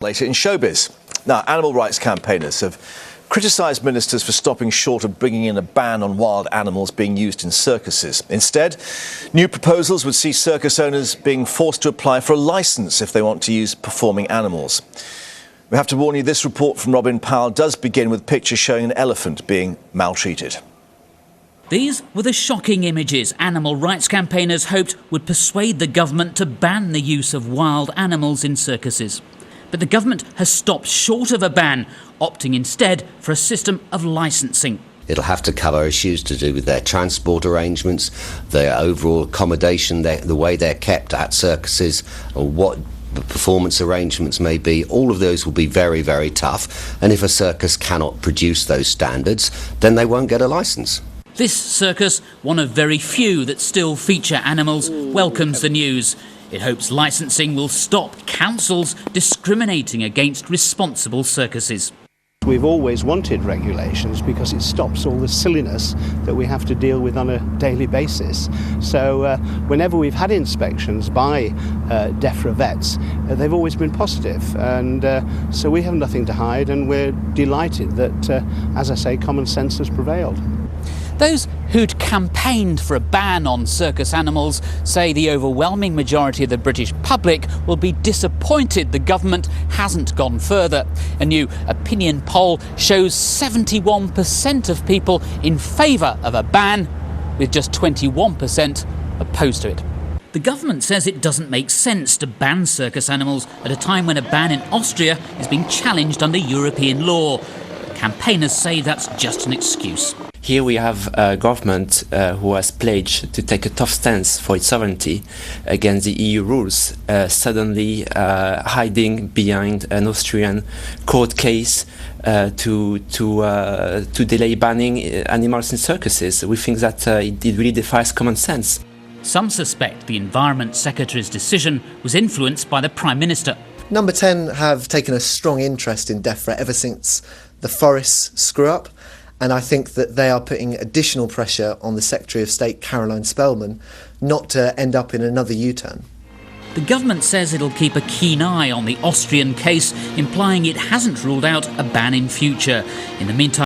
Later in showbiz. Now, animal rights campaigners have criticised ministers for stopping short of bringing in a ban on wild animals being used in circuses. Instead, new proposals would see circus owners being forced to apply for a licence if they want to use performing animals. We have to warn you, this report from Robin Powell does begin with pictures showing an elephant being maltreated. These were the shocking images animal rights campaigners hoped would persuade the government to ban the use of wild animals in circuses. But the government has stopped short of a ban, opting instead for a system of licensing. It'll have to cover issues to do with their transport arrangements, their overall accommodation, the way they're kept at circuses, or what the performance arrangements may be. All of those will be very, very tough. And if a circus cannot produce those standards, then they won't get a licence. This circus, one of very few that still feature animals, welcomes the news. It hopes licensing will stop councils discriminating against responsible circuses. We've always wanted regulations because it stops all the silliness that we have to deal with on a daily basis. So whenever we've had inspections by DEFRA vets, they've always been positive. And so we have nothing to hide, and we're delighted that, as I say, common sense has prevailed. Those who'd campaigned for a ban on circus animals say the overwhelming majority of the British public will be disappointed the government hasn't gone further. A new opinion poll shows 71% of people in favour of a ban, with just 21% opposed to it. The government says it doesn't make sense to ban circus animals at a time when a ban in Austria is being challenged under European law. Campaigners say that's just an excuse. Here we have a government who has pledged to take a tough stance for its sovereignty against the EU rules, suddenly hiding behind an Austrian court case to delay banning animals in circuses. We think that it really defies common sense. Some suspect the Environment Secretary's decision was influenced by the Prime Minister. Number 10 have taken a strong interest in DEFRA ever since the forests screw-up. And I think that they are putting additional pressure on the Secretary of State, Caroline Spelman, not to end up in another U-turn. The government says it'll keep a keen eye on the Austrian case, implying it hasn't ruled out a ban in future. In the meantime,